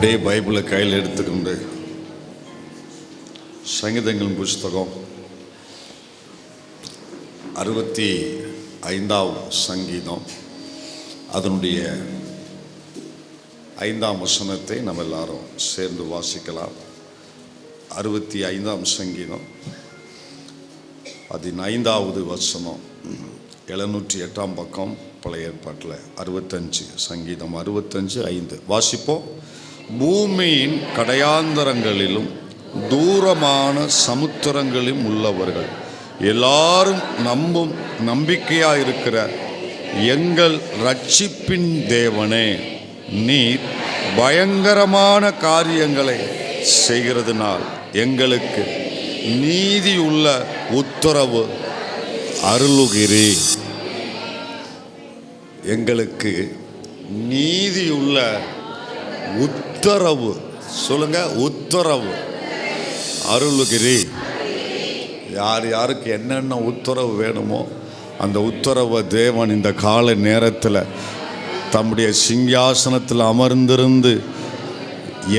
அப்படியே பைபிளை கையில் எடுத்துக்கொண்டு சங்கீதங்களின் புஸ்தகம் 65ஆம் சங்கீதம் அதனுடைய 5ஆம் வசனத்தை நம்ம எல்லாரும் சேர்ந்து வாசிக்கலாம். 65ஆம் சங்கீதம் 15வது வசனம், 708ஆம் பக்கம், பழைய ஏற்பாட்டில் 65, சங்கீதம் 65:5 வாசிப்போம். பூமியின் கடையாந்தரங்களிலும் தூரமான சமுத்திரங்களிலும் உள்ளவர்கள் எல்லாரும் நம்பிக்கையாயிருக்கிற எங்கள் ரட்சிப்பின் தேவனே, நீர் பயங்கரமான காரியங்களை செய்கிறதுனால் எங்களுக்கு நீதியுள்ள உத்தரவு அருளுகிறீர். எங்களுக்கு நீதியுள்ள உத்தரவு, சொல்லுங்க, உத்தரவு அருளுகிறீர். யார் யாருக்கு என்னென்ன உத்தரவு வேணுமோ அந்த உத்தரவை தேவன் இந்த கால நேரத்தில் தம்முடைய சிங்காசனத்தில் அமர்ந்திருந்து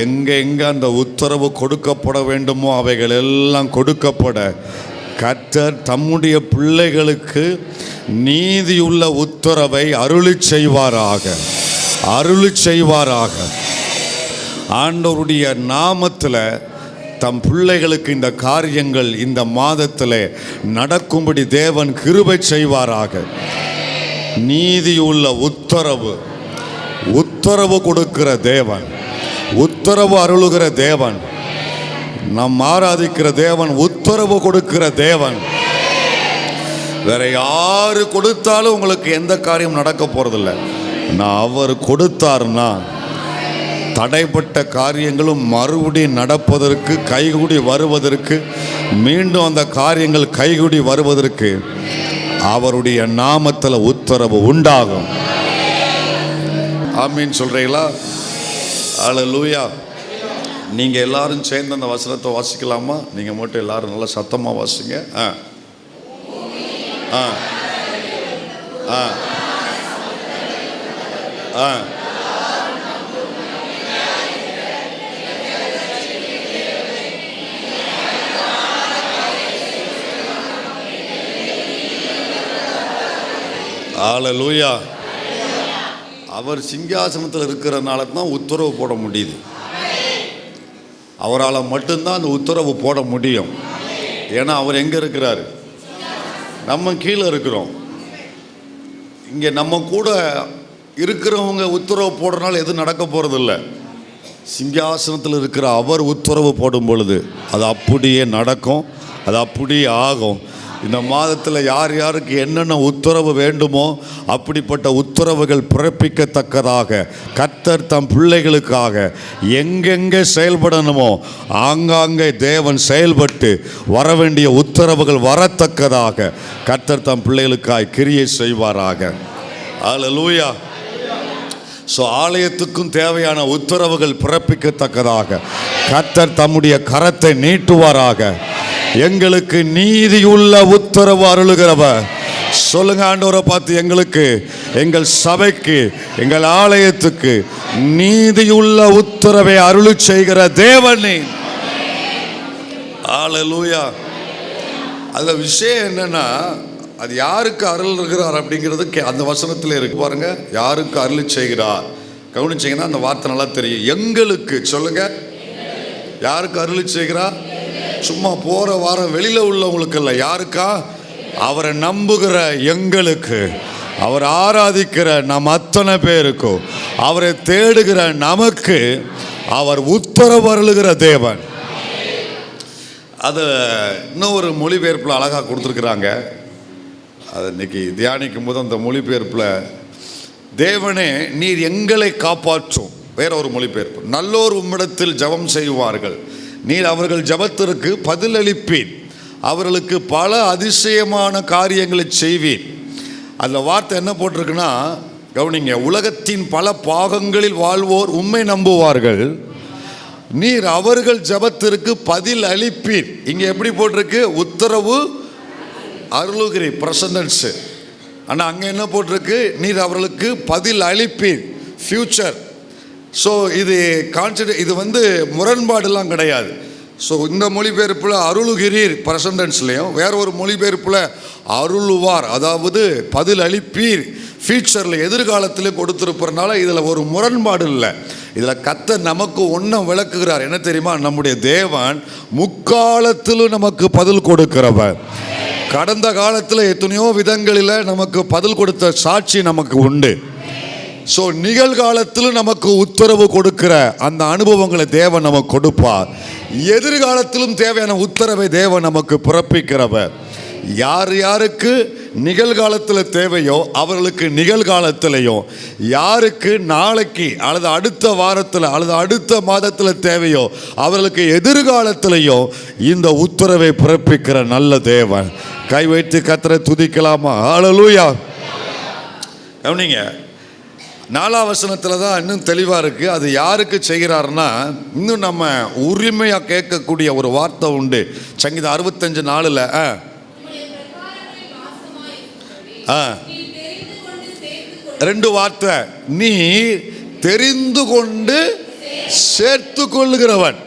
எங்கே அந்த உத்தரவு கொடுக்கப்பட வேண்டுமோ அவைகள் எல்லாம் கொடுக்கப்பட கர்த்தர் தம்முடைய பிள்ளைகளுக்கு நீதியுள்ள உத்தரவை அருளி செய்வாராக. ஆண்டவருடைய நாமத்தில் தம் பிள்ளைகளுக்கு இந்த காரியங்கள் இந்த மாதத்தில் நடக்கும்படி தேவன் கிருபை செய்வாராக. நீதியுள்ள உத்தரவு கொடுக்கிற தேவன், உத்தரவு அருளுகிற தேவன், நாம் ஆராதிக்கிற தேவன், உத்தரவு கொடுக்கிற தேவன். வேற யாரு கொடுத்தாலும் உங்களுக்கு எந்த காரியம் நடக்க போறதில்லை. நான் அவர் கொடுத்தார்னா தடைப்பட்ட காரியங்களும் மறுபடியும் நடப்பதற்கு, கைகூடி வருவதற்கு, மீண்டும் அந்த காரியங்கள் கைகூடி வருவதற்கு அவருடைய நாமத்தில் உத்தரவு உண்டாகும். ஆமீன் சொல்றீங்களா? அல்லேலூயா. நீங்க எல்லாரும் சேர்ந்து அந்த வசனத்தை வாசிக்கலாமா? நீங்க மட்டும் எல்லாரும் நல்லா சத்தமா வாசிங்க. அல்லேலூயா. அவர் சிங்காசனத்தில் இருக்கிறதுனால தான் உத்தரவு போட முடியுது. அவரால் மட்டும்தான் அந்த உத்தரவு போட முடியும். ஏன்னா அவர் எங்கே இருக்கிறாரு? நம்ம கீழே இருக்கிறோம். இங்கே நம்ம கூட இருக்கிறவங்க உத்தரவு போடுறதுனால எதுவும் நடக்க போகிறதில்ல. சிங்காசனத்தில் இருக்கிற அவர் உத்தரவு போடும் பொழுது அது அப்படியே நடக்கும், அது அப்படியே ஆகும். இந்த மாதத்தில் யார் யாருக்கு என்னென்ன உத்தரவு வேண்டுமோ அப்படிப்பட்ட உத்தரவுகள் பிறப்பிக்கத்தக்கதாக கர்த்தர் தம் பிள்ளைகளுக்காக எங்கெங்கே செயல்படணுமோ ஆங்காங்கே தேவன் செயல்பட்டு வரவேண்டிய உத்தரவுகள் வரத்தக்கதாக கர்த்தர் தம் பிள்ளைகளுக்காய் கிரியை செய்வாராக. அல்லேலூயா. ஸோ ஆலயத்துக்கும் தேவையான உத்தரவுகள் பிறப்பிக்கத்தக்கதாக கர்த்தர் தம்முடைய கரத்தை நீட்டுவாராக. எங்களுக்கு நீதியுள்ள உத்தரவு அருளுகிறவர். சொல்லுங்க, ஆண்டவரை பார்த்து, எங்களுக்கு, எங்கள் சபைக்கு, எங்கள் ஆலயத்துக்கு நீதியுள்ள உத்தரவை அருளி செய்கிற தேவனே. அல்லேலூயா. அதுல விஷயம் என்னன்னா, அது யாருக்கு அருளுகிறார் அப்படிங்கிறது அந்த வசனத்தில் இருக்கு பாருங்க. யாருக்கு அருளி செய்கிறார் கவனிச்சீங்கன்னா அந்த வார்த்தை நல்லா தெரியும். எங்களுக்கு, சொல்லுங்க, யாருக்கு அருளி செய்கிறார்? சும்மா போற வாரம் வெளியில உள்ளவங்களுக்கு இல்லை. யாருக்கா? அவரை நம்புகிற எங்களுக்கு, அவர் ஆராதிக்கிற நம் அத்தனை பேருக்கும், அவரை தேடுகிற நமக்கு அவர் உத்தரவு அருளுகிற தேவன். அதை இன்னொரு மொழிபெயர்ப்பில் அழகாக கொடுத்துருக்குறாங்க. அதை இன்னைக்கு தியானிக்கும் போது அந்த மொழிபெயர்ப்பில், தேவனே நீர் எங்களை காப்பாற்றும். வேற ஒரு மொழிபெயர்ப்பு, நல்லோர் உம்மிடத்தில் ஜெபம் செய்வார்கள், நீர் அவர்கள் ஜெபத்திற்கு பதிலளிப்பீர், அவர்களுக்கு பல அதிசயமான காரியங்களை செய்வீர். அந்த வார்த்தை என்ன போட்டிருக்குன்னா, கவனிங்க, உலகத்தின் பல பாகங்களில் வாழ்வோர் உம்மை நம்புவார்கள், நீர் அவர்கள் ஜெபத்திற்கு பதில் அளிப்பீர். இங்க எப்படி போட்டிருக்கு? உத்தரவு அருளுகிறீர், பிரசன்டென்ஸ். ஆனால் அங்கே என்ன போட்டிருக்கு? நீர் அவர்களுக்கு பதில் அளிப்பீர், ஃபியூச்சர். ஸோ இது வந்து முரண்பாடுலாம் கிடையாது. ஸோ இந்த மொழிபெயர்ப்பில் அருளுகிறீர் பிரசன்டென்ஸ்லேயும், வேற ஒரு மொழிபெயர்ப்பில் அருளுவார், அதாவது பதில் அளிப்பீர் ஃபியூச்சரில் எதிர்காலத்திலே கொடுத்துருப்பறனால இதில் ஒரு முரண்பாடு இல்லை. இதில் கர்த்தர் நமக்கு ஒன்றும் விளக்குகிறார். என்ன தெரியுமா? நம்முடைய தேவன் முக்காலத்திலும் நமக்கு பதில் கொடுக்கிறவர். கடந்த காலத்தில் எத்தனையோ விதங்களில் நமக்கு பதில் கொடுத்த சாட்சி நமக்கு உண்டு. ஸோ நிகழ்காலத்திலும் நமக்கு உத்தரவு கொடுக்கிற அந்த அனுபவங்களை தேவன் நமக்கு கொடுப்பார். எதிர்காலத்திலும் தேவையான உத்தரவை தேவன் நமக்கு பிறப்பிக்கிறவர். யார் யாருக்கு நிகழ்காலத்தில் தேவையோ அவர்களுக்கு நிகழ்காலத்திலையும், யாருக்கு நாளைக்கு அல்லது அடுத்த வாரத்தில் அல்லது அடுத்த மாதத்தில் தேவையோ அவர்களுக்கு எதிர்காலத்திலையும் இந்த உத்தரவை பிறப்பிக்கிற நல்ல தேவன். கை வைத்து கர்த்தரை துதிக்கலாமா? ஹல்லேலூயா. கவனிங்க, 4ஆம் வசனத்தில் தான் இன்னும் தெளிவாக இருக்குது. அது யாருக்கு செய்கிறாருன்னா, இன்னும் நம்ம உரிமையாக கேட்கக்கூடிய ஒரு வார்த்தை உண்டு. சங்கீதம் 65:4 2 வார்த்தை, நீ தெரிந்து கொண்டு சேர்த்து கொள்ளுகிறவன்.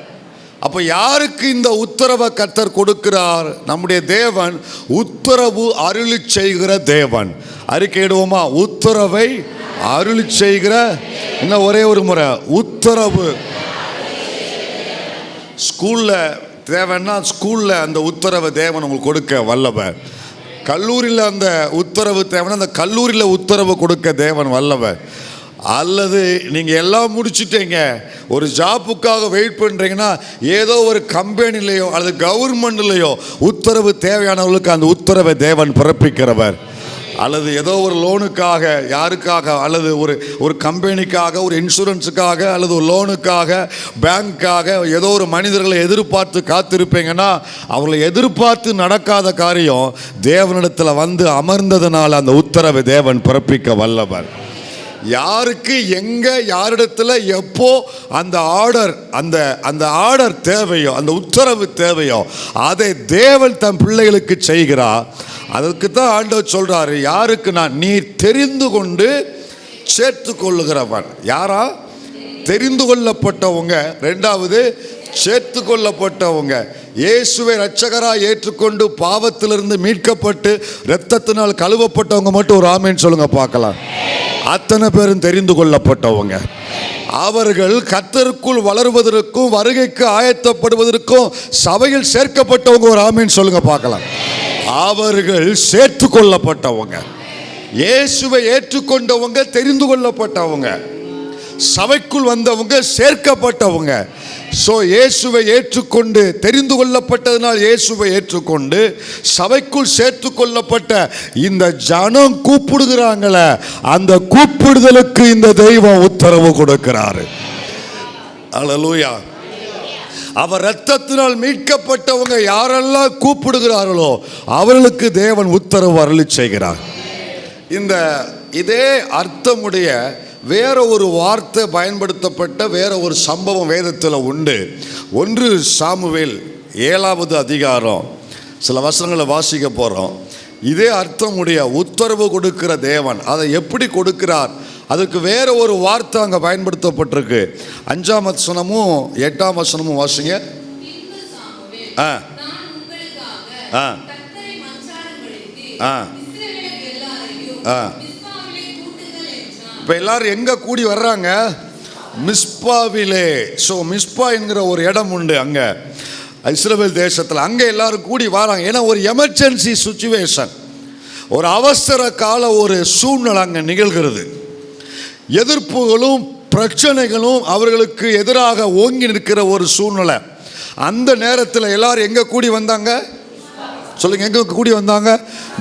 அப்போ யாருக்கு இந்த உத்தரவை கர்த்தர் கொடுக்கிறார்? நம்முடைய தேவன் உத்தரவு அருளி செய்கிற தேவன். அறிக்கையிடுவோமா? உத்தரவை அருளி செய்கிற. இன்னும் ஒரே ஒரு முறை, உத்தரவு. ஸ்கூலில் தேவைன்னா ஸ்கூலில் அந்த உத்தரவை தேவன் உங்களுக்கு கொடுக்க வல்லவர். கல்லூரியில் அந்த உத்தரவு தேவைன்னா அந்த கல்லூரியில் உத்தரவு கொடுக்க தேவன் வல்லவர். அல்லது நீங்கள் எல்லாம் முடிச்சுட்டீங்க, ஒரு ஜாப்புக்காக வெயிட் பண்ணுறீங்கன்னா ஏதோ ஒரு கம்பெனிலேயோ அல்லது கவர்மெண்ட்லேயோ உத்தரவு தேவையானவர்களுக்கு அந்த உத்தரவை தேவன் பிறப்பிக்கிறவர். அல்லது ஏதோ ஒரு லோனுக்காக, யாருக்காக, அல்லது ஒரு கம்பெனிக்காக, ஒரு இன்சூரன்ஸுக்காக, அல்லது ஒரு லோனுக்காக, பேங்க்காக ஏதோ ஒரு மனிதர்களை எதிர்பார்த்து காத்திருப்பீங்கன்னா அவர்களை எதிர்பார்த்து நடக்காத காரியம் தேவனிடத்தில் வந்து அமர்ந்ததுனால அந்த உத்தரவை தேவன் பிறப்பிக்க வல்லவர். யாருக்கு எங்கே யாரிடத்தில் எப்போ அந்த ஆர்டர் தேவையோ, அந்த உத்தரவு தேவையோ அதை தேவன் தம் பிள்ளைகளுக்கு செய்கிறார். அதற்கு தான் ஆண்டவர் சொல்றாரு, யாருக்கு நான் நீ தெரிந்து கொண்டு சேர்த்து கொள்ளுகிறவன். யாரா? தெரிந்து கொள்ளப்பட்டவங்க. 2வது சேர்த்து கொள்ளப்பட்டவங்க. இயேசுவை இரட்சகராக ஏற்றுக்கொண்டு பாவத்திலிருந்து மீட்கப்பட்டு இரத்தத்தினால் கழுவப்பட்டவங்க மட்டும் ஒரு ஆமேன் சொல்லுங்க பார்க்கலாம். அத்தனை பேரும் தெரிந்து கொள்ளப்பட்டவங்க. அவர்கள் கர்த்தருக்குள் வளருவதற்கும் வருகைக்கு ஆயத்தப்படுவதற்கும் சபையில் சேர்க்கப்பட்டவங்க ஒரு ஆமேன் சொல்லுங்க பார்க்கலாம். அவர்கள் சேர்த்து கொள்ளப்பட்டவங்க. இயேசுவை ஏற்றுக்கொண்டவங்க தெரிந்து கொள்ளப்பட்டவங்க. சபைக்குள் வந்தவங்க சேர்க்கப்பட்டவங்க. ஸோ இயேசுவை ஏற்றுக்கொண்டு தெரிந்து கொள்ளப்பட்டதனால் இயேசுவை ஏற்றுக்கொண்டு சபைக்குள் சேர்த்து கொள்ளப்பட்ட இந்த ஜனம் கூப்பிடுகிறாங்களே, அந்த கூப்பிடுதலுக்கு இந்த தெய்வம் உத்தரவு கொடுக்கிறாரு. அல்லேலூயா. அவர் இரத்தத்தினால் மீட்கப்பட்டவங்க யாரெல்லாம் கூப்பிடுகிறார்களோ அவர்களுக்கு தேவன் உத்தரவு அருளி செய்கிறார். இதே அர்த்தமுடைய வேற ஒரு வார்த்தை பயன்படுத்தப்பட்ட வேற ஒரு சம்பவம் வேதத்தில் உண்டு. 1 சாமுவேல் 7வது அதிகாரம் சில வசனங்களை வாசிக்க போகிறோம். இதே அர்த்தமுடைய உத்தரவு கொடுக்கிற தேவன் அதை எப்படி கொடுக்கிறார், அதுக்கு வேற ஒரு வார்த்தை அங்கே பயன்படுத்தப்பட்டிருக்கு. 5ஆம் வசனமும் 8ஆம் வசனமும் வாசிங்க. இப்போ எல்லாரும் எங்கே கூடி வர்றாங்க? மிஸ்பாவிலே. ஸோ மிஸ்பா என்கிற ஒரு இடம் உண்டு அங்கே இஸ்ரவேல் தேசத்தில். அங்கே எல்லாரும் கூடி வராங்க. ஏன்னா ஒரு எமர்ஜென்சி சுச்சுவேஷன், ஒரு அவசர கால ஒரு சூழ்நிலை அங்கே நிகழ்கிறது. எதிர்ப்புகளும் பிரச்சனைகளும் அவர்களுக்கு எதிராக ஓங்கி நிற்கிற ஒரு சூழ்நிலை. அந்த நேரத்தில் எல்லாரும் எங்கே கூடி வந்தாங்க சொல்லுங்க? எங்கே கூடி வந்தாங்க?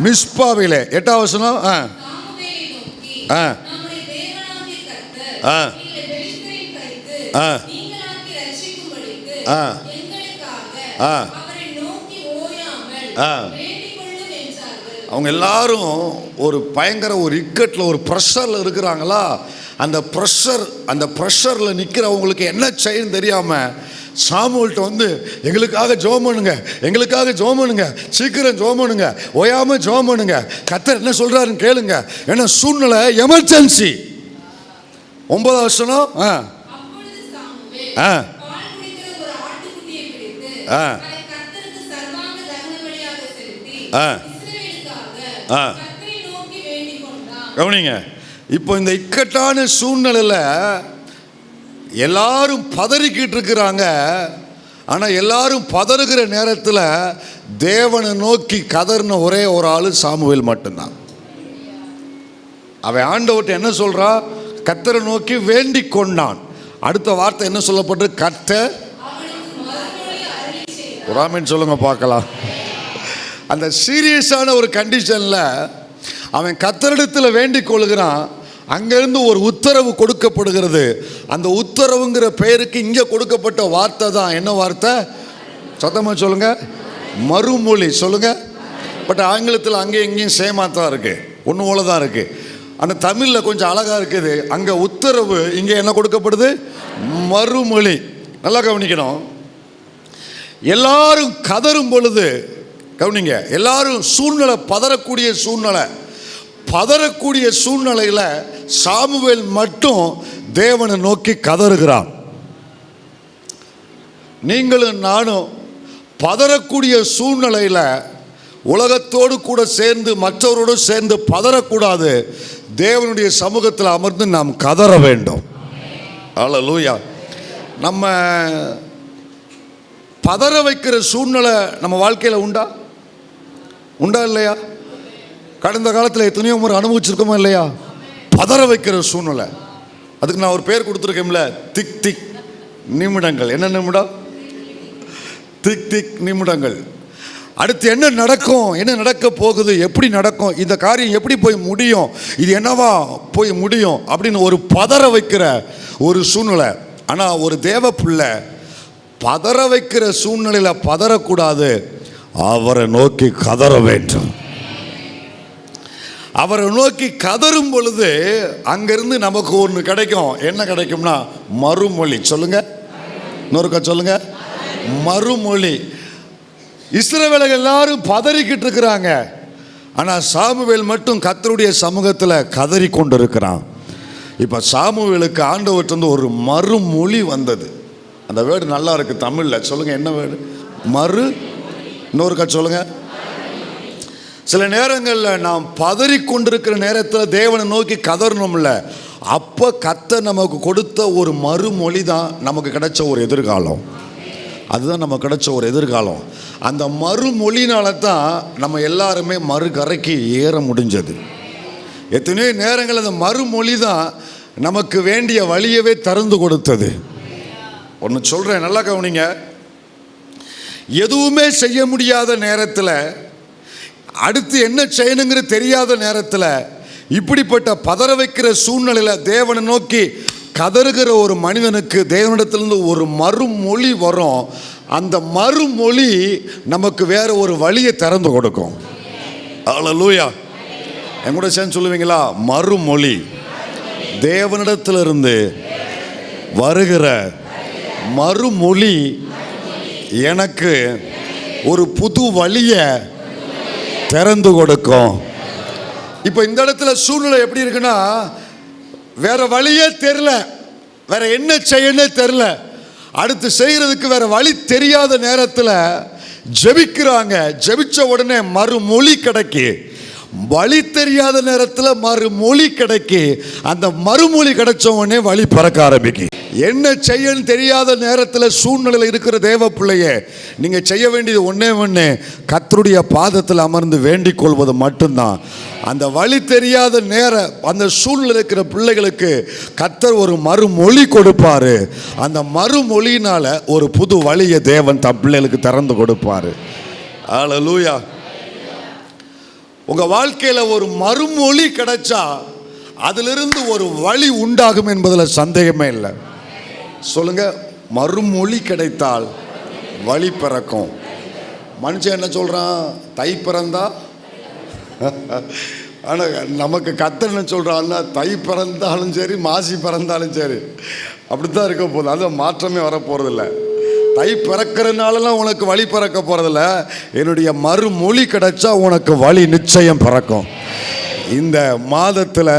மிஸ்பாவிலே. 8ஆம் வசனம். அவங்க எல்லாரும் ஒரு பயங்கர ஒரு இக்கட்டில் ஒரு ப்ரெஷரில் இருக்கிறாங்களா. அந்த ப்ரெஷரில் நிற்கிறவங்களுக்கு என்ன செய்யணும் தெரியாமல் சாமுவேல்கிட்ட வந்து எங்களுக்காக ஜெபம் பண்ணுங்க, எங்களுக்காக ஜெபம் பண்ணுங்க, சீக்கிரம் ஜெபம் பண்ணுங்க, ஓயாமல் ஜெபம் பண்ணுங்க, கர்த்தர் என்ன சொல்கிறாருன்னு கேளுங்க. ஏன்னா சூழ்நிலை எமர்ஜென்சி. 9ஆம் வசனம். ஆ ஆ ஆ ஆ கவனிங்க. இப்போ இந்த இக்கட்டான சூழ்நிலையில் எல்லாரும் பதறிக்கிட்டு இருக்கிறாங்க. ஆனால் எல்லாரும் பதறுகிற நேரத்தில் தேவனை நோக்கி கதறின ஒரே ஒரு ஆள் சாமுவேல் மட்டும்தான். அவன் ஆண்டவர்கிட்ட என்ன சொல்றா? கர்த்தரை நோக்கி வேண்டிக் கொண்டான். அடுத்த வார்த்தை என்ன சொல்லப்பட்டு? கர்த்தர் ஒரு ஆமென் சொல்லுங்க பார்க்கலாம். அந்த சீரியஸான ஒரு கண்டிஷனில் அவன் கர்த்தரிடத்தில் வேண்டிக் கொள்கிறான். அங்கிருந்து ஒரு உத்தரவு கொடுக்கப்படுகிறது. அந்த உத்தரவுங்கிற பெயருக்கு இங்கே கொடுக்கப்பட்ட வார்த்தை தான் என்ன வார்த்தை? சத்தமாக சொல்லுங்க. மறுமொழி சொல்லுங்க. பட் ஆங்கிலத்தில் அங்கேயும் இங்கேயும் சேமாக தான் இருக்கு, ஒன்று போல தான் இருக்கு. ஆனால் தமிழில் கொஞ்சம் அழகாக இருக்குது. அங்கே உத்தரவு, இங்கே என்ன கொடுக்கப்படுது? மறுமொழி. நல்லா கவனிக்கணும். எல்லாரும் கதறும் பொழுது கவனிங்க, எல்லாரும் சூழ்நிலை பதறக்கூடிய சூழ்நிலை, பதறக்கூடிய சூழ்நிலையில் சாமுவேல் மட்டும் தேவனை நோக்கி கதறுகிறான். நீங்களும் நானும் பதறக்கூடிய சூழ்நிலையில் உலகத்தோடு கூட சேர்ந்து மற்றவரோடு சேர்ந்து பதறக்கூடாது. தேவனுடைய சமூகத்தில் அமர்ந்து நாம் கதற வேண்டும். அல்லேலூயா. நம்ம பதற வைக்கிற சூழ்நிலை நம்ம வாழ்க்கையில் உண்டா? உண்டா இல்லையா? கடந்த காலத்தில் எத்தனையோ முறை அனுபவிச்சிருக்கோமா இல்லையா? பதற வைக்கிற சூழ்நிலை. அதுக்கு நான் ஒரு பேர் கொடுத்துருக்கேன்ல, திக் திக் நிமிடங்கள். என்ன நிமிடம்? திக் திக் நிமிடங்கள். அடுத்து என்ன நடக்கும், என்ன நடக்க போகுது, எப்படி நடக்கும், இந்த காரியம் எப்படி போய் முடியும், இது என்னவா போய் முடியும் அப்படின்னு ஒரு பதற வைக்கிற ஒரு சூழ்நிலை. ஆனால் ஒரு தேவ பிள்ளை பதற வைக்கிற சூழ்நிலையில் பதறக்கூடாது. அவரை நோக்கி கதற வேண்டும். அவரை நோக்கி கதறும் பொழுது அங்கிருந்து நமக்கு ஒன்று கிடைக்கும். என்ன கிடைக்கும்னா மறுமொழி. சொல்லுங்க, இன்னொருக்கா சொல்லுங்க, மறுமொழி. இஸ்ரவேலர்கள் எல்லாரும் பதறிக்கிட்டு இருக்கிறாங்க. ஆனால் சாமுவேல் மட்டும் கர்த்தருடைய சமூகத்தில் கதறி கொண்டு இருக்கிறான். இப்போ சாமுவேலுக்கு ஆண்டவர்கிட்ட ஒரு மறுமொழி வந்தது. அந்த வேர்டு நல்லா இருக்கு தமிழில். சொல்லுங்க, என்ன வேர்டு? மறு. இன்னொருக்கா சொல்லுங்க. சில நேரங்களில் நாம் பதறி கொண்டிருக்கிற நேரத்தில் தேவனை நோக்கி கதறணும்ல, அப்போ கர்த்தர் நமக்கு கொடுத்த ஒரு மறுமொழி தான் நமக்கு கிடைச்ச ஒரு எதிர்காலம். அதுதான் நமக்கு கிடைச்ச ஒரு எதிர்காலம். அந்த மறுமொழினால தான் நம்ம எல்லாருமே மறுகரைக்கு ஏற முடிஞ்சது. எத்தனையோ நேரங்கள் அந்த மறுமொழி தான் நமக்கு வேண்டிய வழியவே திறந்து கொடுத்தது. ஒன்று சொல்கிறேன், நல்லா கவனிங்க. எதுவுமே செய்ய முடியாத நேரத்தில், அடுத்து என்ன செய்யணுங்கிற தெரியாத நேரத்தில், இப்படிப்பட்ட பதற வைக்கிற சூழ்நிலையில் தேவனை நோக்கி கதறுகிற ஒரு மனிதனுக்கு தேவனிடத்திலிருந்து ஒரு மறுமொழி வரும். அந்த மறுமொழி நமக்கு வேற ஒரு வழியை திறந்து கொடுக்கும். அல்லேலூயா. என் கூட சேர்ந்து சொல்லுவீங்களா? மறுமொழி. தேவனிடத்திலிருந்து வருகிற மறுமொழி எனக்கு ஒரு புது வழியை திறந்து கொடுக்கும். இப்போ இந்த இடத்துல சூழ்நிலை எப்படி இருக்குன்னா, வேற வழியே தெரியல, வேற என்ன செய்யணும் தெரியல, அடுத்து செய்யறதுக்கு வேற வழி தெரியாத நேரத்தில் ஜெபிக்கிறாங்க. ஜெபிச்ச உடனே மறுமொழி கிடைக்கி. வழி தெரியாத நேரத்தில் மறுமொழி கிடைக்கி. அந்த மறுமொழி கிடைச்ச உடனே வழி பறக்க ஆரம்பிக்கு. என்ன செய்யணும் தெரியாத நேரத்தில் சூழ்நிலையில் இருக்கிற தேவ பிள்ளையே, நீங்கள் செய்ய வேண்டியது ஒன்றே ஒன்று, கர்த்தருடைய பாதத்தில் அமர்ந்து வேண்டிக் கொள்வது மட்டும்தான். அந்த வழி தெரியாத நேரம் அந்த சூழ்நிலை இருக்கிற பிள்ளைகளுக்கு கர்த்தர் ஒரு மறுமொழி கொடுப்பாரு. அந்த மறுமொழியினால ஒரு புது வழியை தேவன் தம் பிள்ளைகளுக்கு திறந்து கொடுப்பாரு. அல்லேலூயா. உங்க வாழ்க்கையில ஒரு மறுமொழி கிடைச்சா அதிலிருந்து ஒரு வழி உண்டாகும் என்பதில் சந்தேகமே இல்லை. சொல்லுங்க, மறுமொழி கிடைத்தால் வழி பிறக்கும். மனுஷன் என்ன சொல்றான்? தை பிறந்தா. ஆனால் நமக்கு கர்த்தர் என்ன சொல்றான்னா, தை பிறந்தாலும் சரி மாசி பிறந்தாலும் சரி அப்படித்தான் இருக்க போகுது. அது மாற்றமே வரப்போறதில்ல. தை பிறக்கிறதுனாலலாம் உனக்கு வழி பிறக்க போறதில்ல. என்னுடைய மறுமொழி கிடைச்சா உனக்கு வழி நிச்சயம் பிறக்கும். இந்த மாதத்தில்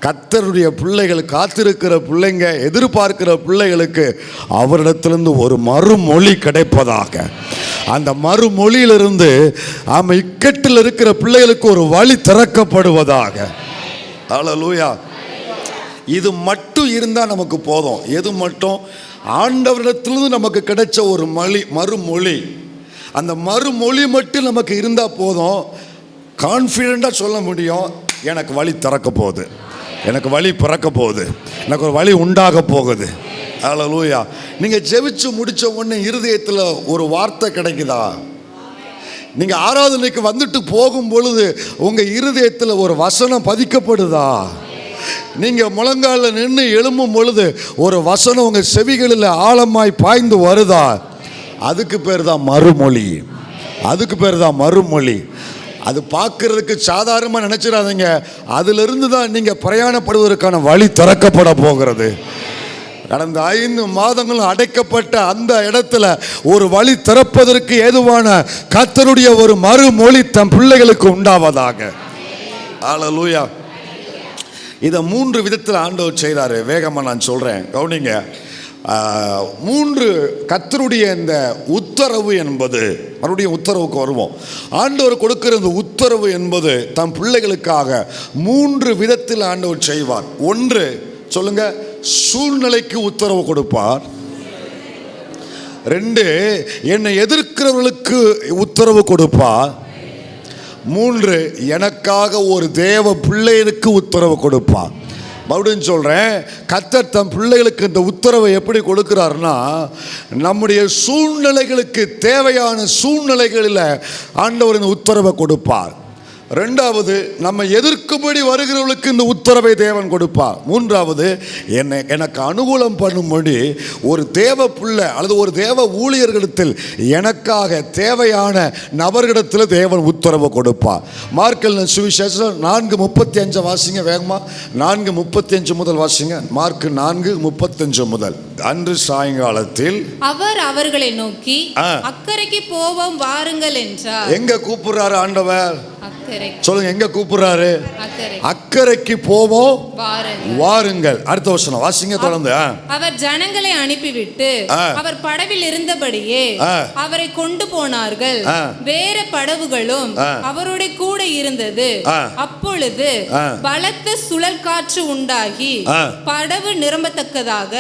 கர்த்தருடைய பிள்ளைகள், காத்திருக்கிற பிள்ளைங்க, எதிர்பார்க்கிற பிள்ளைகளுக்கு அவரிடத்திலிருந்து ஒரு மறுமொழி கிடைப்பதாக. அந்த மறுமொழியிலிருந்து இக்கட்டில் இருக்கிற பிள்ளைகளுக்கு ஒரு வழி திறக்கப்படுவதாக. ஹல்லேலூயா. இது மட்டும் இருந்தால் நமக்கு போதும். எது மட்டும்? ஆண்டவரிடத்திலிருந்து நமக்கு கிடைச்ச ஒரு மறுமொழி. அந்த மறுமொழி மட்டும் நமக்கு இருந்தால் போதும். கான்ஃபிடெண்ட்டாக சொல்ல முடியும், எனக்கு வழி திறக்க போகுது, எனக்கு வழி பிறக்க போகுது, எனக்கு ஒரு வழி உண்டாக போகுது. ஹல்லேலூயா. நீங்கள் ஜெபிச்சு முடித்த உடனே இருதயத்தில் ஒரு வார்த்தை கிடைக்குதா? நீங்கள் ஆராதனைக்கு வந்துட்டு போகும் பொழுது உங்கள் இருதயத்தில் ஒரு வசனம் பதிக்கப்படுதா? நீங்கள் முழங்காலில் நின்று எழும்பும் பொழுது ஒரு வசனம் உங்கள் செவிகளில் ஆழமாய் பாய்ந்து வருதா? அதுக்கு பேர் தான் மறுமொழி. அதுக்கு பேர் தான் மறுமொழி. அது பார்க்கறதுக்கு சாதாரணமாக நினச்சிடாதீங்க. அதிலிருந்து தான் நீங்கள் பிரயாணப்படுவதற்கான வழி திறக்கப்பட போகிறது. கடந்த 5 மாதங்களும் அடைக்கப்பட்ட அந்த இடத்துல ஒரு வழி திறப்பதற்கு ஏதுவான கர்த்தருடைய ஒரு மறுமொழி தம் பிள்ளைகளுக்கு உண்டாவதாக. ஹல்லேலூயா. இதை 3 விதத்தில் ஆண்டவர் செய்கிறாரு. வேகமாக நான் சொல்கிறேன், கவனிங்க. 3 கர்த்தருடைய இந்த உத்தரவு என்பது, மறுபடியும் உத்தரவுக்கு வருவோம். ஆண்டவர் கொடுக்கிற இந்த உத்தரவு என்பது தம் பிள்ளைகளுக்காக 3 விதத்தில் ஆண்டவர் செய்வார். 1, சொல்லுங்க, சூழ்நிலைக்கு உத்தரவு கொடுப்பார். 2, என்னை எதிர்க்கிறவர்களுக்கு உத்தரவு கொடுப்பார். 3, எனக்காக ஒரு தேவ பிள்ளைகளுக்கு உத்தரவு கொடுப்பார். மறுபடியும் சொல்கிறேன், கர்த்தர் தம் பிள்ளைகளுக்கு இந்த உத்தரவை எப்படி கொடுக்கிறாருன்னா, நம்முடைய சூழ்நிலைகளுக்கு தேவையான சூழ்நிலைகளில் ஆண்டவர் இந்த உத்தரவை கொடுப்பார். 2வது, நம்ம எதிர்க்கும்படி வருகிறவர்களுக்கு இந்த உத்தரவை தேவன் கொடுப்பார். 3வது, எனக்கு அனுகூலம் பண்ணும்படி ஒரு தேவ பிள்ளை அல்லது ஒரு தேவ ஊழியர்களிடத்தில் எனக்காக தேவையான நபர்களிடத்தில் தேவன் உத்தரவு கொடுப்பார். மார்க் சுவிசேஷம் 4:35 வாசிங்க வேகமா. 4:35 முதல் வாசிங்க. மார்க் 4:35 முதல். அன்று சாயங்காலத்தில் அவர் அவர்களை நோக்கி அக்கரைக்கு போவோம் வாருங்கள் என்றார். எங்க கூப்பிடுறாரு ஆண்டவர்? சொல்லுங்க, எங்க கூப்பிடுறாரு? அக்கரைக்கு போவோம் வாருங்கள். அடுத்த வசனம் வாசிங்க தொடர்ந்து. அவர் ஜனங்களை அனுப்பிவிட்டு அவர் படவில் இருந்தபடியே அவரை கொண்டு போனார்கள். வேற படவுகளும் அவருடைய கூட இருந்தது. அப்பொழுது பலத்த சுழல் காற்று உண்டாகி படவு நிரம்பத்தக்கதாக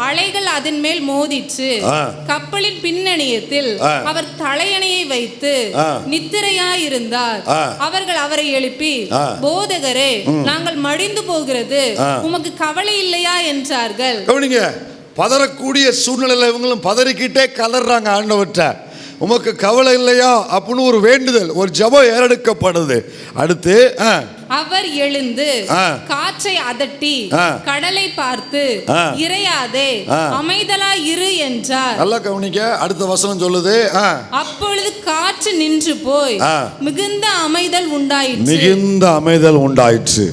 அலைகள் அதன் மேல் மோதிற்று. கப்பலின் பின்னணியத்தில் அவர் தலையணையை வைத்து நித்திரையாயிருந்தார். அவர்கள் அவரை எழுப்பி, போதகரே, நாங்கள் மடிந்து போகிறது, உமக்கு கவலை இல்லையா என்றார்கள். கவனிங்க, பதறக்கூடிய சூழ்நிலையில இவங்களும் பதறிக்கிட்டே கலர்றாங்க ஆண்டவர்ட்ட. உமக்கு கவலை இல்லையா அப்படின்னு ஒரு வேண்டுதல், ஒரு ஜெபம் ஏறெடுக்கப்படுது. அடுத்து அவர் எழுந்து காற்றை அதட்டி கடலை பார்த்து, இறையாதே, அமைதலா இரு என்றார். நல்லா கவனிக்க, அடுத்த வசனம் சொல்லுது, அப்பொழுது காற்று நின்று போய் மிகுந்த அமைதல் உண்டாயிற்று. மிகுந்த அமைதல் உண்டாயிற்று.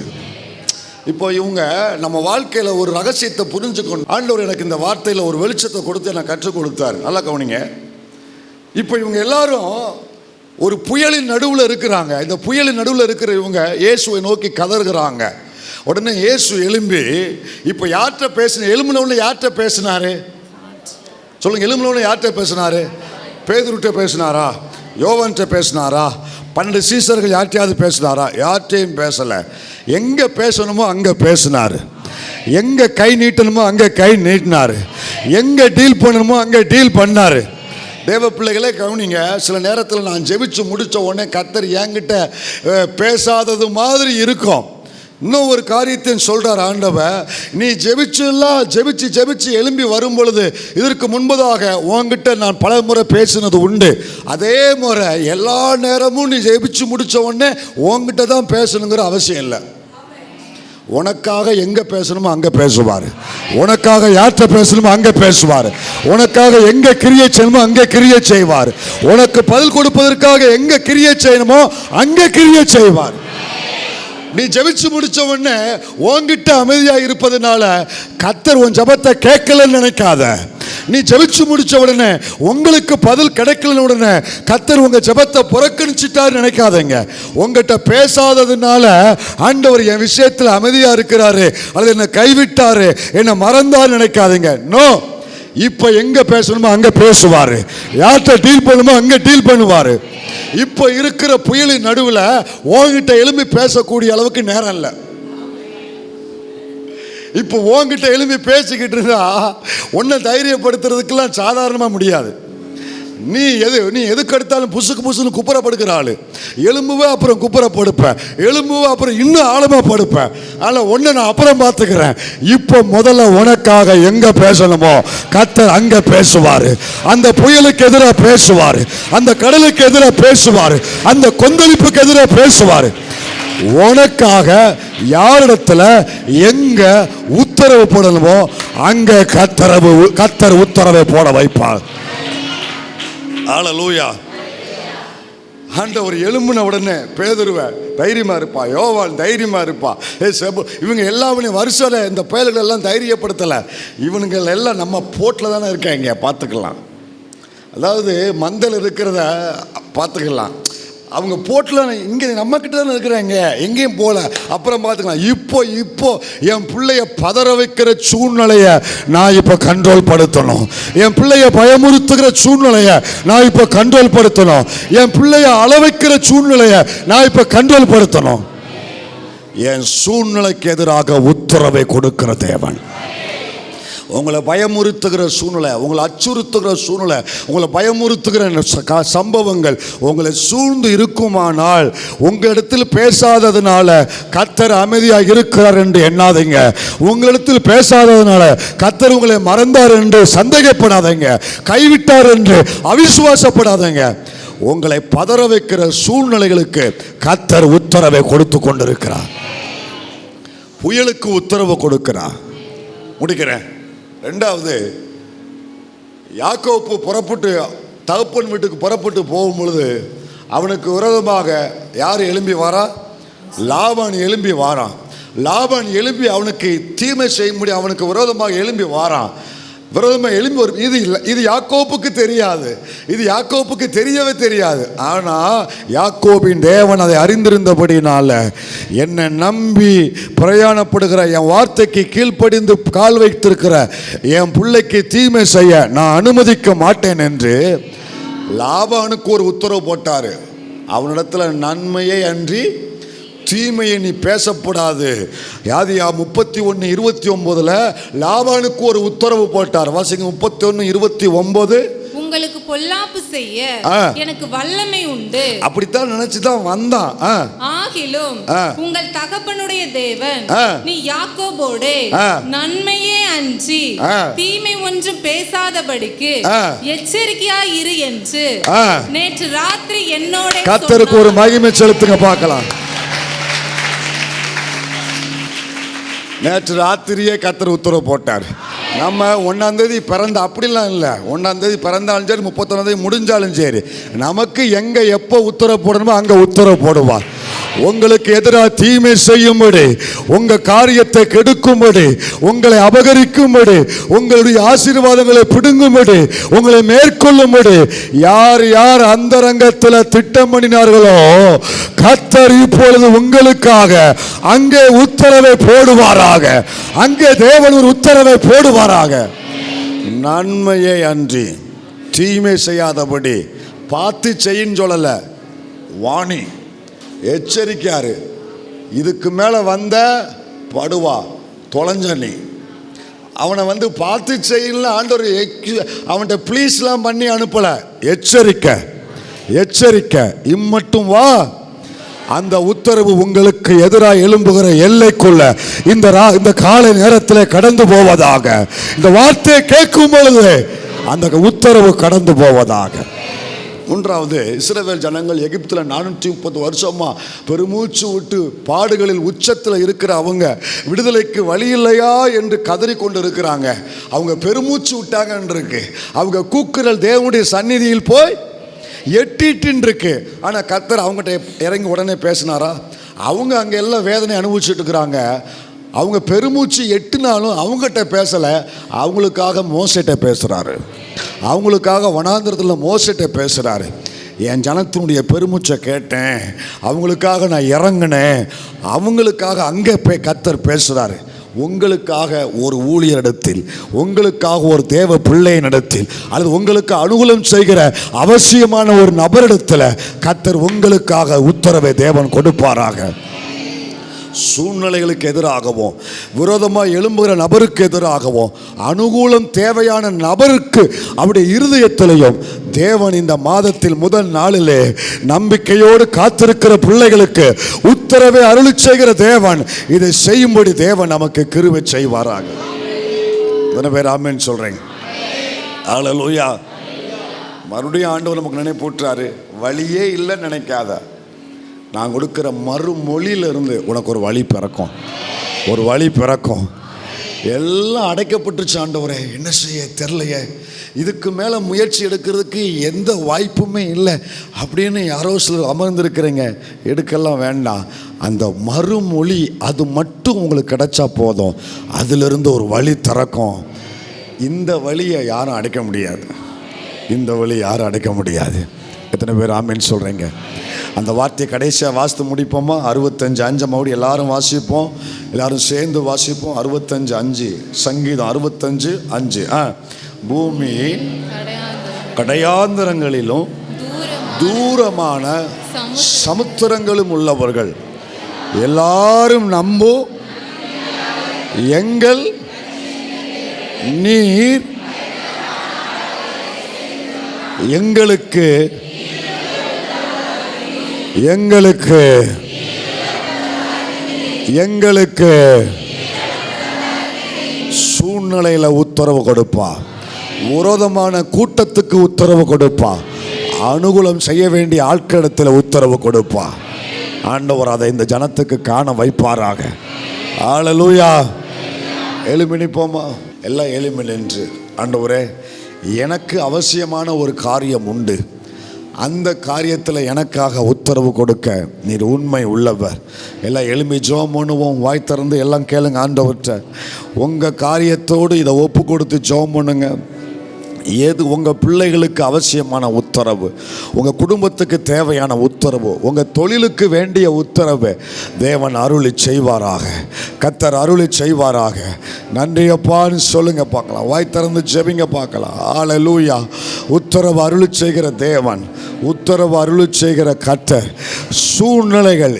இப்போ இவங்க நம்ம வாழ்க்கையில் ஒரு ரகசியத்தை புரிஞ்சுக்கணும். ஆண்டவர் எனக்கு இந்த வார்த்தையில் ஒரு வெளிச்சத்தை கொடுத்து எனக்கு கற்றுக் கொடுத்தார். நல்லா கவனிங்க. இப்போ இவங்க எல்லாரும் ஒரு புயலின் நடுவில் இருக்கிறாங்க. இந்த புயலின் நடுவில் இருக்கிற இவங்க இயேசுவை நோக்கி கதறுகிறாங்க. உடனே இயேசு எழும்பி, இப்போ யார்கிட்ட பேசின? எழும்பினவுடனே யார்கிட்ட பேசினாரு? சொல்லுங்க, எழும்பினவுடனே யார்கிட்ட பேசினாரு? பேதுருட்ட பேசினாரா? யோவான்கிட்ட பேசினாரா? 12 சீசர்கள் யார்கிட்டையாவது பேசினாரா? யார்கிட்டையும் பேசலை. எங்கே பேசணுமோ அங்கே பேசினார். எங்கே கை நீட்டணுமோ அங்கே கை நீட்டினார். எங்கே டீல் பண்ணணுமோ அங்கே டீல் பண்ணார். தேவ பிள்ளைகளே கவனிங்க. சில நேரத்தில் நான் ஜெபிச்சு முடித்த உடனே கர்த்தர் என்கிட்ட பேசாதது மாதிரி இருக்கும். இன்னும் ஒரு காரியத்தையும் சொல்கிறார் ஆண்டவர், நீ ஜெபிச்சு எழும்பி வரும் பொழுது இதற்கு முன்பதாக உன்கிட்ட நான் பல முறை பேசினது உண்டு. அதே முறை எல்லா நேரமும் நீ ஜெபிச்சு முடித்த உடனே உன்கிட்ட தான் பேசணுங்கிற அவசியம் இல்லை. உனக்காக எங்க பேசணுமோ அங்க பேசுவார். உனக்காக யார்கிட்ட பேசணுமோ அங்க பேசுவார். உனக்காக எங்க கிரியை செய்யணுமோ அங்க கிரியை செய்வார். உனக்கு பதில் கொடுப்பதற்காக எங்க கிரியை செய்யணுமோ அங்க கிரியை செய்வார். நீ ஜெபிச்சு முடிச்ச உடனே உன்கிட்ட அமைதியா இருப்பதனால கர்த்தர் உன் ஜெபத்தை கேட்கலன்னு நினைக்காத. நீ ஜெபிச்சு முடிச்ச உடனே உங்களுக்கு பதில் கிடைக்கல உடனே கர்த்தர் உங்க ஜெபத்தை புறக்கணிச்சிட்டாரு நினைக்காதீங்க. உங்ககிட்ட பேசாததுனால ஆண்டவர் என் விஷயத்தில் அமைதியா இருக்கிறாரு அல்லது என்னை கைவிட்டாரு, என்னை மறந்தாரு நினைக்காதீங்க. நோ, இப்ப எங்க பேசணுமோ அங்க பேசுவாரு, யார்கிட்ட டீல் பண்ணுமோ அங்க டீல் பண்ணுவாரு. இப்ப இருக்கிற புயலின் நடுவில் உன்கிட்ட எழும்பி பேசக்கூடிய அளவுக்கு நேரம் இல்லை. இப்போ உன்கிட்ட எழும்பி பேசிக்கிட்டு இருந்தா உன்னை தைரியப்படுத்துறதுக்கெல்லாம் சாதாரணமா முடியாது. நீ எதுக்கு எடுத்தாலும் புசுன்னு குப்புறப்படுக்கிற ஆளு. எலும்புவே அப்புறம் குப்புறப்படுப்ப, எலும்புவே அப்புறம் இன்னும் ஆழமா படுப்ப. அதனால ஒன்றை நான் அப்புறம் பார்த்துக்கிறேன். இப்போ முதல்ல உனக்காக எங்க பேசணுமோ கர்த்தர் அங்க பேசுவாரு. அந்த புயலுக்கு எதிராக பேசுவாரு, அந்த கடலுக்கு எதிராக பேசுவாரு, அந்த கொந்தளிப்புக்கு எதிராக பேசுவாரு. உனக்காக யாரிடத்துல எங்க உத்தரவு போடணுமோ அங்க கர்த்தர் உத்தரவை போட வைப்பார். ஹல்லேலூயா. ஆண்டவர் எழும்பின உடனே பேதுருவை தைரியமா இருப்பா, யோவான் தைரியமா இருப்பா, இவங்க எல்லாமே வருஷம் இந்த பயல்கள் எல்லாம் தைரியப்படுத்தலை. இவனுங்க எல்லாம் நம்ம போட்டில் தானே இருக்காங்க, பார்த்துக்கலாம். அதாவது மந்தல் இருக்கிறத பார்த்துக்கலாம். அவங்க போட்டில் இங்கே நம்மக்கிட்ட தானே இருக்கிறாங்க, எங்கேயும் போகல, அப்புறம் பார்த்துக்கலாம். இப்போ என் பிள்ளைய பதற வைக்கிற சூழ்நிலையை நான் இப்போ கண்ட்ரோல் படுத்தணும். என் பிள்ளைய பயமுறுத்துகிற சூழ்நிலையை நான் இப்போ கண்ட்ரோல் படுத்தணும். என் பிள்ளைய அளவைக்கிற சூழ்நிலையை நான் இப்போ கண்ட்ரோல் படுத்தணும். என் சூழ்நிலைக்கு எதிராக உத்தரவை கொடுக்கிற தேவன். உங்களை பயமுறுத்துகிற சூழ்நிலை, உங்களை அச்சுறுத்துகிற சூழ்நிலை, உங்களை பயமுறுத்துகிற சம்பவங்கள் உங்களை சூழ்ந்து இருக்குமானால் உங்களிடத்தில் பேசாததுனால கர்த்தர் அமைதியாக இருக்கிறார் என்று எண்ணாதீங்க. உங்களிடத்தில் பேசாததுனால கர்த்தர் உங்களை மறந்தார் என்று சந்தேகப்படாதீங்க, கைவிட்டார் என்று அவிசுவாசப்படாதீங்க. உங்களை பதற வைக்கிற சூழ்நிலைகளுக்கு கர்த்தர் உத்தரவை கொடுத்து கொண்டிருக்கிறார். புயலுக்கு உத்தரவு கொடுக்கிறார். முடிக்கிறேன். ரெண்டாவது, யாக்கோப்பு புறப்பட்டு தகப்பன் வீட்டுக்கு புறப்பட்டு போகும் பொழுது அவனுக்கு விரோதமாக யார் எழும்பி வாரா? லாபான் எழும்பி வாரான். லாபான் எழும்பி அவனுக்கு தீமை செய்ய முடியும், அவனுக்கு விரோதமாக எழும்பி வாரான். விரோதமாக எழும்பி ஒரு இது யாக்கோப்புக்கு தெரியாது, இது யாக்கோப்புக்கு தெரியவே தெரியாது. ஆனால் யாக்கோபின் தேவன் அதை அறிந்திருந்தபடினால என்னை நம்பி பிரயாணப்படுகிற என் வார்த்தைக்கு கீழ்ப்படிந்து கால் வைத்திருக்கிற என் பிள்ளைக்கு தீமை செய்ய நான் அனுமதிக்க மாட்டேன் என்று லாபானுக்கு ஒரு உத்தரவு போட்டார். அவனிடத்துல நன்மையை அன்றி தீமையை நீ பேசப்படாது. யாதியா 31:29 லாபானுக்கு ஒரு உத்தரவு போட்டார். வாசிங்க 31:29. உங்களுக்கு பொல்லாப்பு செய்ய எனக்கு வல்லமை உண்டு. அப்படித்தான் நினைச்சுதான் வந்தான். ஆகிலும் உங்கள் தகப்பனுடைய தேவன் நீ யாக்கோபோடே நன்மையே அன்றி தீமை ஒன்றும் பேசாதபடிக்கு எச்சரிக்கையா இரு என்று நேற்று ராத்திரி என்னோட. கர்த்தருக்கு ஒரு மகிமை செலுத்துங்க பார்க்கலாம். நேற்று ராத்திரியே கர்த்தர் உத்தரவு போட்டார். நம்ம 1ஆம் தேதி பிறந்த அப்படிலாம் இல்லை, 1ஆம் தேதி பிறந்தாலும் சரி 31ஆம் தேதி முடிஞ்சாலும் சரி நமக்கு எங்கே எப்போ உத்தரவு போடணுமோ அங்கே உத்தரவு போடுவார். உங்களுக்கு எதிராக தீமை செய்யும்படி, உங்க காரியத்தை கெடுக்கும்படி, உங்களை அபகரிக்கும்படி, உங்களுடைய ஆசீர்வாதங்களை பிடுங்கும்படி, உங்களை மேற்கொள்ளும்படி யார் யார் அந்தரங்கத்தில் திட்டம் பண்ணினார்களோ கர்த்தர் இப்பொழுது உங்களுக்காக அங்கே உத்தரவை போடுவாராக. அங்கே தேவன் ஒரு உத்தரவை போடுவாராக. நன்மையை அன்றி தீமை செய்யாதபடி பார்த்து செய்யின்னு சொல்லல, வாணி எச்சரிக்கையாரு. இதுக்கு மேலே வந்த படுவா தொலைஞ்ச நீ. அவனை பார்த்து செய்யல ஆண்டவர் அவன்கிட்ட ப்ளீஸ்லாம் பண்ணி அனுப்பல. எச்சரிக்கை எச்சரிக்கை, இம்மட்டும் வா. அந்த உத்தரவு உங்களுக்கு எதிராக எழும்புகிற எல்லைக்குள்ள இந்த காலை நேரத்தில் கடந்து போவதாக. இந்த வார்த்தையை கேட்கும் பொழுது அந்த உத்தரவு கடந்து போவதாக. மூன்றாவது, இஸ்ரவேல் ஜனங்கள் எகிப்தில் 430 வருஷமா பெருமூச்சு விட்டு பாடுகளில் உச்சத்தில் இருக்கிற அவங்க விடுதலைக்கு வழி இல்லையா என்று கதறி கொண்டு இருக்கிறாங்க. அவங்க பெருமூச்சு விட்டாங்கன்னு இருக்கு. அவங்க கூக்குரல் தேவனுடைய சந்நிதியில் போய் எட்டிட்டு இருக்கு. ஆனால் கர்த்தர் அவங்ககிட்ட இறங்கி உடனே பேசினாரா? அவங்க அங்கே எல்லாம் வேதனை அனுபவிச்சுட்டு இருக்கிறாங்க. அவங்க பெருமூச்சு எட்டுனாலும் அவங்ககிட்ட பேசலை, அவங்களுக்காக மோசைட்ட பேசுகிறாரு. அவங்களுக்காக வனாந்திரத்தில் மோசைட்ட பேசுகிறாரு. என் ஜனத்தினுடைய பெருமூச்சை கேட்டேன், அவங்களுக்காக நான் இறங்கினேன், அவங்களுக்காக அங்கே போய் கர்த்தர் பேசுகிறாரு. உங்களுக்காக ஒரு ஊழியரிடத்தில், உங்களுக்காக ஒரு தேவ பிள்ளையினிடத்தில், அல்லது உங்களுக்கு அனுகூலம் செய்கிற அவசியமான ஒரு நபரிடத்தில் கர்த்தர் உங்களுக்காக உத்தரவை தேவன் கொடுப்பாராக. சூழ்நிலைகளுக்கு எதிராகவும் விரோதமாக எழும்புகிற நபருக்கு எதிராகவும் அனுகூலம் தேவையான நபருக்கு அவருடைய இருதயத்திலையும் தேவன் இந்த மாதத்தில் முதல் நாளிலே நம்பிக்கையோடு காத்திருக்கிற பிள்ளைகளுக்கு உத்தரவை அருளி செய்கிற தேவன் இதை செய்யும்படி தேவன் நமக்கு கிருபை செய்வாராக. எத்தனை பேர் ஆமென் சொல்றீங்க? அல்லேலூயா. மறுபடியும் ஆண்டவர் நமக்கு நினைப்பூட்டுறாரு, வழியே இல்லைன்னு நினைக்காத, நான் கொடுக்குற மறுமொழியிலிருந்து உனக்கு ஒரு வழி பிறக்கும், ஒரு வழி பிறக்கும். எல்லாம் அடைக்கப்பட்டுச்சு ஆண்டவரே, என்ன செய்ய தெரிலையே, இதுக்கு மேலே முயற்சி எடுக்கிறதுக்கு எந்த வாய்ப்புமே இல்லை அப்படின்னு யாரோ சிலர் அமர்ந்திருக்கிறீங்க. எடுக்கலாம் வேண்டாம், அந்த மறுமொழி அது மட்டும் உங்களுக்கு கிடைச்சா போதும், அதிலிருந்து ஒரு வழி திறக்கும். இந்த வழியை யாரும் அடைக்க முடியாது, இந்த வழி யாரும் அடைக்க முடியாது. எத்தனை பேர் ஆமென் சொல்கிறீங்க? அந்த வார்த்தையை கடைசியாக வாசித்து முடிப்போமா? 65:5 மறுபடியும் எல்லாரும் வாசிப்போம், எல்லாரும் சேர்ந்து வாசிப்போம். 65:5 சங்கீதம் 65:5. பூமி கடையாந்தரங்களிலும் தூரமான சமுத்திரங்களும் உள்ளவர்கள் எல்லாரும் நம்போ எங்கள் நீர் எங்களுக்கு எங்களுக்கு எங்களுக்கு சூழ்நிலையில உத்தரவு கொடுப்பா, விரோதமான கூட்டத்துக்கு உத்தரவு கொடுப்பா, அனுகூலம் செய்ய வேண்டிய ஆட்களிடத்தில் உத்தரவு கொடுப்பா. ஆண்டவர் அதை இந்த ஜனத்துக்கு காண வைப்பாராக. அல்லேலூயா. எழும்பி நிற்போமா? எல்லாம் எழும்பி நின்று, ஆண்டவரே எனக்கு அவசியமான ஒரு காரியம் உண்டு, அந்த காரியத்தில் எனக்காக உத்தரவு கொடுக்க நீர் உண்மை உள்ளவர். எல்லாம் எழும்பி ஜெபம் பண்ணுவோம், வாய் திறந்து எல்லாம் கேளுங்க ஆண்டவர்கிட்ட. உங்கள் காரியத்தோடு இதை ஒப்பு கொடுத்து ஜெபம் பண்ணுங்க. ஏது உங்கள் பிள்ளைகளுக்கு அவசியமான உத்தரவு, உங்கள் குடும்பத்துக்கு தேவையான உத்தரவு, உங்கள் தொழிலுக்கு வேண்டிய உத்தரவு தேவன் அருளி செய்வாராக, கர்த்தர் அருளி செய்வாராக. நன்றி அப்பான்னு சொல்லுங்க பார்க்கலாம், வாய் திறந்து ஜெபிங்க பார்க்கலாம். அல்லேலூயா. உத்தரவு அருளி செய்கிற தேவன், உத்தரவு அருளி செய்கிற கர்த்தர். சூழ்நிலைகள்,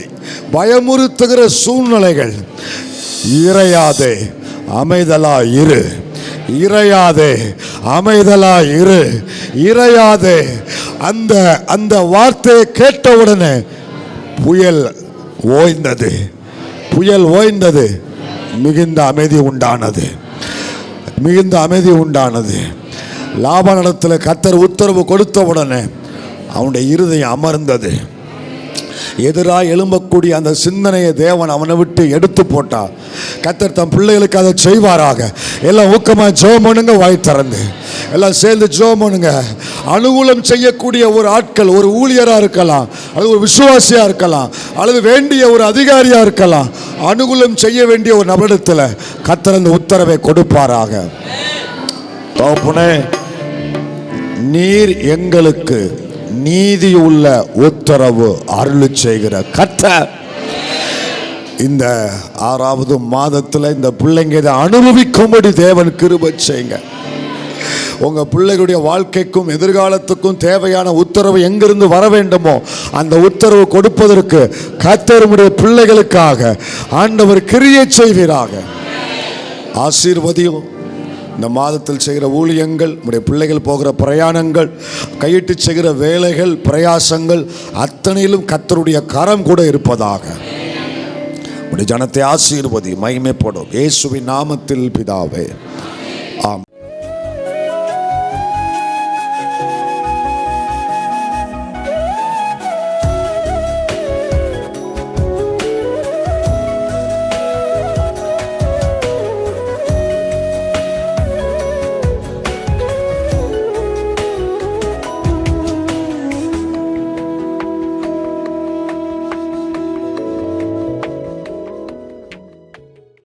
பயமுறுத்துகிற சூழ்நிலைகள், இறையாதே அமைதலா இரு, இறையாதே அமைதலா இரு, இறையாதே. அந்த அந்த வார்த்தையை கேட்டவுடனே புயல் ஓய்ந்தது, புயல் ஓய்ந்தது, மிகுந்த அமைதி உண்டானது, மிகுந்த அமைதி உண்டானது. லாபானிடத்தில் கர்த்தர் உத்தரவு கொடுத்த உடனே அவனுடைய இருதயம் அமர்ந்தது. எதிராக எழும்பக்கூடிய அந்த சிந்தனையை தேவன் அவனை விட்டு எடுத்து போட்டார். கர்த்தர் தம் பிள்ளைகளுக்கு அதை செய்வாராக. எல்லாம் ஊக்கமாக ஜெபம் பண்ணுங்க, வாய் திறந்து எல்லாம் சேர்ந்து ஜெபம் பண்ணுங்க. அனுகூலம் செய்யக்கூடிய ஒரு ஆட்கள், ஒரு ஊழியராக இருக்கலாம், அல்லது ஒரு விசுவாசியாக இருக்கலாம், அல்லது வேண்டிய ஒரு அதிகாரியாக இருக்கலாம், அனுகூலம் செய்ய வேண்டிய ஒரு நபரிடத்தில் கர்த்தர் அந்த உத்தரவை கொடுப்பாராக. தகப்பனே, நீர் எங்களுக்கு நீதி உள்ள உத்தரவு அருளி செய்கிற கர்த்தர், இந்த 6வது மாதத்தில் இந்த பிள்ளைங்க இதை அனுபவிக்கும்படி தேவன் கிருபை செய்யுங்க. உங்கள் பிள்ளைகளுடைய வாழ்க்கைக்கும் எதிர்காலத்துக்கும் தேவையான உத்தரவு எங்கிருந்து வர வேண்டுமோ அந்த உத்தரவு கொடுப்பதற்கு கர்த்தருடைய பிள்ளைகளுக்காக ஆண்டவர் கிரியை செய்வீராக. ஆசீர்வதியும். இந்த மாதத்தில் செய்கிற ஊழியங்கள், உடைய பிள்ளைகள் போகிற பிரயாணங்கள், கையிட்டு செய்கிற வேலைகள், பிரயாசங்கள் அத்தனையிலும் கர்த்தருடைய கரம் கூட இருப்பதாக. உடைய ஜனத்தை ஆசீர்வதி, மகிமைப்படும். இயேசுவின் நாமத்தில் பிதாவே, ஆம்.